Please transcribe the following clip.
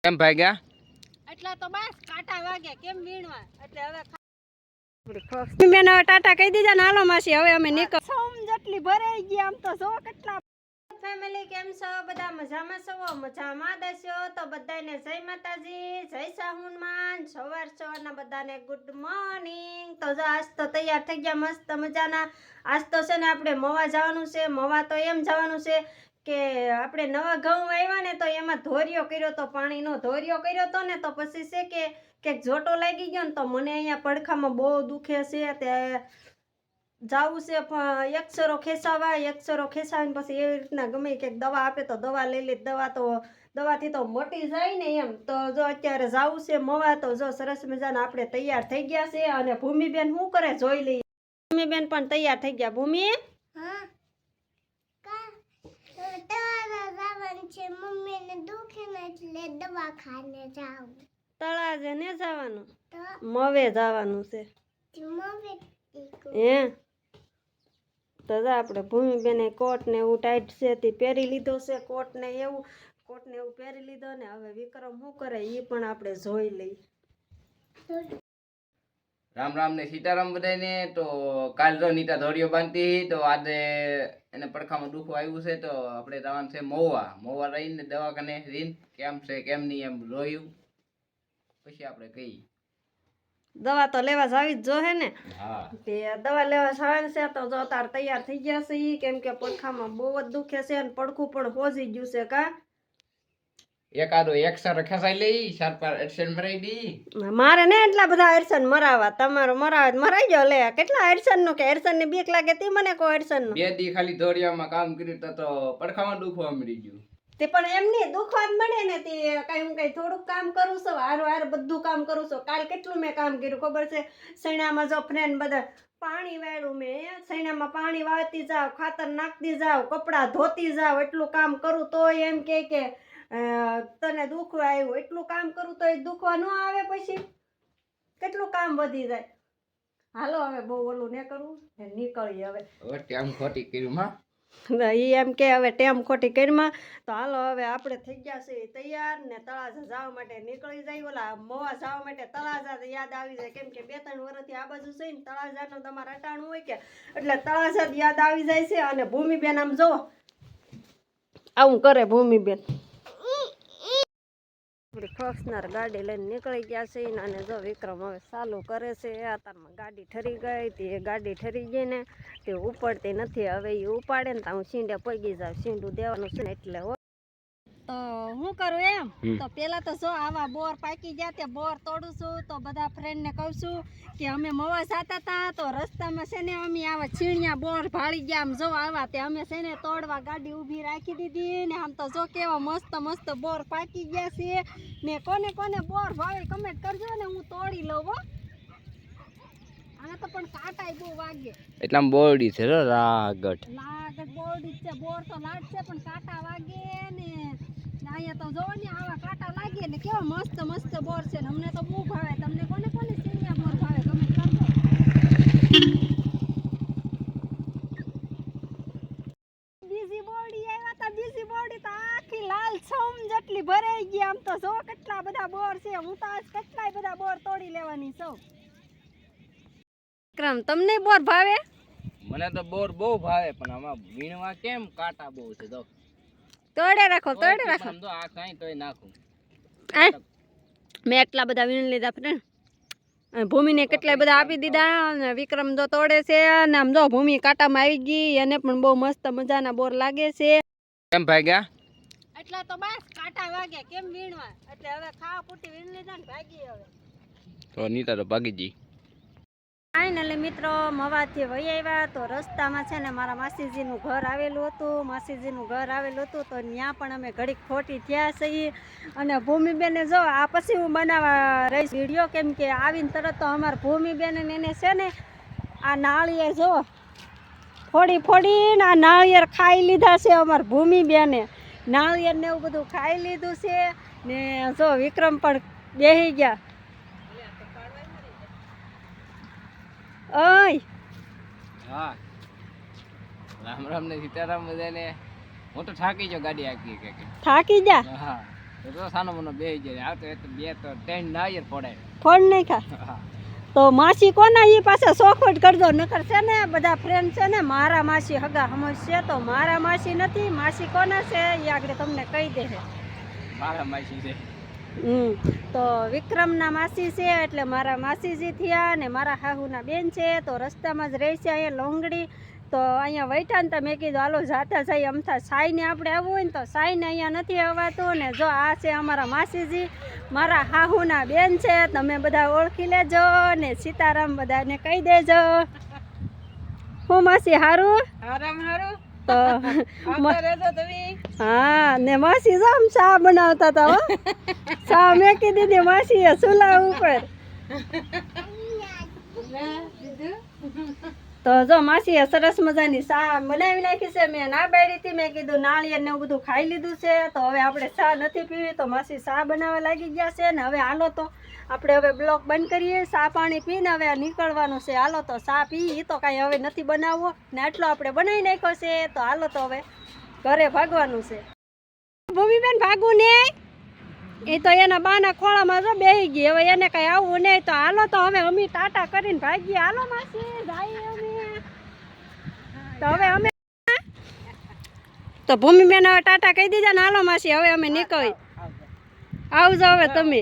કેમ ભાગ્યા? એટલા તો બસ કાંટા વાગ્યા કેમ વીણવા એટલે હવે મેં ટાટા કહી દીધા ને હાલો માસી હવે અમે નીકળ સોમ જેટલી ભરાઈ ગયા આમ તો જો કેટલા ફેમિલી કેમ છો બધા મજામાં છો મજામાં દેશો તો બધાને જય માતાજી જય સાહુનમાં સવારના બધાને ગુડ મોર્નિંગ તો જો આજ તો તૈયાર થઈ ગયા મસ્ત મજાના આજ તો છે ને આપણે મવા જવાનું છે મવા તો એમ જવાનું છે કે આપણે નવા ઘઉં આવ્યા ને તો એમાં ધોરિયો કર્યો તો પાણીનો ધોરિયો કર્યો તો ને તો પછી છે કે ક્યાંક જોટો લાગી ગયો ને તો મને અહીંયા પડખામાં બહુ દુખે છે તે જાવું છે પણ એક્સરો ખેંચાવીને પછી એવી રીતના ગમે ક્યાંક દવા આપે તો દવા લઈ લે દવાથી તો મટી જાય ને એમ તો જો અત્યારે જાવું છે મવા તો જો સરસ મજાના આપણે તૈયાર થઈ ગયા છે અને ભૂમિબેન શું કરે જોઈ લઈએ ભૂમિબેન પણ તૈયાર થઈ ગયા ભૂમિ મમ્મીને દુખે ને એટલે દવાખાને જાવ તળાજે ને જવાનું મવે જવાનું છે હે તો આપણે ભૂમિબેને કોટ ને એવું ટાઈટ છે તે પહેરી લીધો છે કોટ ને એવું પહેરી લીધો ને હવે વિક્રમ શું કરે એ પણ આપણે જોઈ લઈ રામ રામ ને સીતારામ બધાને તો કાલ જો નીતા ધોરિયો બાંધતી તો આજે એને પડખામાં દુખો આવ્યું છે તો આપણે જવાનું છે મોવા રહીને દવાખાને રહીને કેમ છે કેમ નહીં એમ જોયું પછી આપણે કહીએ દવા તો લેવા જાવી જ જોહે ને હા તે દવા લેવા જવાનું છે તો જો તાર તૈયાર થઈ ગયા છે ઈ કેમ કે પડખામાં બહુ જ દુખે છે અને પડખું પણ પોજી ગયું છે કા એકાદો એક્સર ખેસાઈ લઈ સાર પર એડસન મરાઈ દી મારે ને એટલા બધા એડસન મરાવા તમારો મરાઈ ગયો લે કેટલા એડસન નું કે એડસન ની બીક લાગે તી મને કો એડસન નું બે દી ખાલી ધોરિયામાં કામ કર્યું તો પડખામાં દુખવા મળી ગયું તે પણ એમ નહીં દુખવા જ મળે ને તે કઈ હું કઈ થોડુંક કામ કરું છું હાર બધું કામ કરું છું કાલ કેટલું મેં કામ કર્યું ખબર છે સૈણામાં જો ફ્રેન્ડ બધા પાણી વાળું મેં સૈણામાં પાણી વાળતી જાવ ખાતર નાખતી જાવ કપડાં ધોતી જાવ એટલું કામ કરું તો એમ કે તને દુખવા આવ્યું એટલું કામ કરું તો એ દુખવા ન આવે પછી કેટલું કામ વધી જાય હાલો હવે બહુ ઓલું ને કરવું નીકળીએ હવે ટાઈમ ખોટી કર્યું માં એ એમ કે હવે ટેમ ખોટી કરીમાં તો હાલો હવે આપણે થઈ ગયા છે તૈયાર ને તળાજા જવા માટે નીકળી જાય ઓલા મોવા જવા માટે તળાજા યાદ આવી જાય કેમ કે 2-3 વર્ષથી આ બાજુ છે ને તળાજાનું તમારે અટાણું હોય કે એટલે તળાજા યાદ આવી જાય છે અને ભૂમિબેન આમ જો આવું કરે ભૂમિબેન ફોર્ચ્યુનર ગાડી લઈને નીકળી ગયા છે અને જો વિક્રમ હવે ચાલુ કરે છે અત્યારમાં ગાડી ઠરી ગઈ તે ગાડી ઠરી ગઈ ને તે ઉપડતી નથી હવે એ ઉપાડે ને તો હું સીંડે પગી જાઉં સીંડું દેવાનું છે ને એટલે તો હું કરું એમ તો પેલા તો જો આવા બોર પાકી ગયા તે બોર તોડું છું તો બધા ફ્રેન્ડને કહું છું કે અમે મવા જતા હતા તો રસ્તામાં છે ને અમે આવા છીણિયા બોર ભાળી ગયા આમ જો આવા તે અમે છે ને તોડવા ગાડી ઊભી રાખી દીધી ને આમ તો જો કેવા મસ્ત બોર પાકી ગયા છે ને કોને બોર ભાવે કમેન્ટ કરજો ને હું તોડી લઉં હો આને તો પણ કાંટાય બહુ વાગે એટલામાં બોરડી છે રાગટ બોરડી છે બોર તો લાગશે પણ કાંટા વાગે ને અહીંયા તો જોવો ને આવા કાંટા લાગે ને કેવા મસ્ત બોર છે ને અમને તો બહુ ભાવે તમને કોને સીનિયા બોર ભાવે કમેન્ટ કરજો બીજી બોરડી તો આખી લાલ છમ જેટલી ભરાઈ ગઈ આમ તો જો કેટલા બધા બોર છે હું તો આજ કેટલાય બધા બોર તોડી લેવાની છું વિક્રમ તમને બોર ભાવે મને તો બોર બહુ ભાવે પણ આમાં વીણવા કેમ કાંટા બહુ છે તો તોડે રાખો તો આ કાઈ તોય નાખું મેં એટલા બધા વીણ લીધા ફ્રેન્ડ ભૂમિને કેટલાય બધા આપી દીધા અને વિક્રમ જો તોડે છે અને આમ જો ભૂમિ કાંટામાં આવી ગઈ એને પણ બહુ મસ્ત મજાના બોર લાગે છે કેમ ભાગ્યા એટલા તો બસ કાંટા વાગે કેમ વીણવા એટલે હવે ખાવા પૂટી વીણ લીધા ને ભાગી હવે તો નીતા તો ભાગી જી ફાઇનલી મિત્રો મવાથી વહી આવ્યા તો રસ્તામાં છે ને મારા માસીજીનું ઘર આવેલું હતું તો ત્યાં પણ અમે ઘડીક ખોટી થયા છીએ અને ભૂમિબેને જો આ પછી હું બનાવવા રહીશ વિડીયો કેમ કે આવીને તરત તો અમારા ભૂમિબેન એને છે ને આ નાળિયેર જો ફોડીને આ નાળિયેર ખાઈ લીધા છે અમારા ભૂમિબેને નાળિયેર ને એવું બધું ખાઈ લીધું છે ને જો વિક્રમ પણ બેસી ગયા ઓય હા રામ રામ ને સીતારામ બધાને હું તો થાકી ગયો ગાડી આખી કે થાકી જા હા તો સાનો મનો બેહી જાય આ તો એક બે તો ત્રણ નાયર પડાય ફોન નહીં ખા તો માસી કોના ઈ પાસે સોખવટ કરજો નકર છે ને બધા ફ્રેન્ડ છે ને મારા માસી હગા સમજશે તો મારા માસી નથી માસી કોના છે એ આગળ તમને કહી દે છે મારા માસી છે તો વિક્રમના માસી છે એટલે મારા માસીજી થયા ને મારા હાહુના બેન છે તો રસ્તામાં જ રહે છે અહીંયા લોંગડી તો અહીંયા વૈઠા ને તો મેં કીધું હાલો જાતા જઈએ અમથા સાઈને આપણે આવવું હોય ને તો સાઈને અહીંયા નથી આવવાતું ને જો આ છે અમારા માસીજી મારા હાહુના બેન છે તમે બધા ઓળખી લેજો ને સીતારામ બધાને કહી દેજો હું માસી હારું તો હા ને માસી જો આમ ચા બનાવતા હતા હો ચા મેકી દીધી માસીએ ચૂલા ઉપર તો જો માસીએ સરસ મજાની ચા બનાવી નાખી છે મેં ના પાડી હતી મેં કીધું નાળિયેર ને એવું બધું ખાઈ લીધું છે તો હવે આપણે ચા નથી પીવી તો માસી ચા બનાવવા લાગી ગયા છે ને હવે હાલો તો આપણે હવે બ્લોક બંધ કરીએ ચા પાણી પીને હવે નીકળવાનું છે હાલો તો ચા પી તો કાંઈ હવે નથી બનાવવો ને આટલો આપણે બનાવી નાખ્યો છે તો હાલો તો હવે ઘરે ભાગવાનું છે ભૂમિબેન ભાગવું નહીં એ તો એના બાના ખોળામાં જો બેહી ગઈ હવે એને કઈ આવવું નહીં તો હાલો તો હવે અમે ટાટા કરીને ભાગીએ હાલો માસી જાય અમે તો હવે અમે તો ભૂમિબેન હવે ટાટા કહી દીધા ને હાલો માસી હવે અમે નીકળી આવજો હવે તમે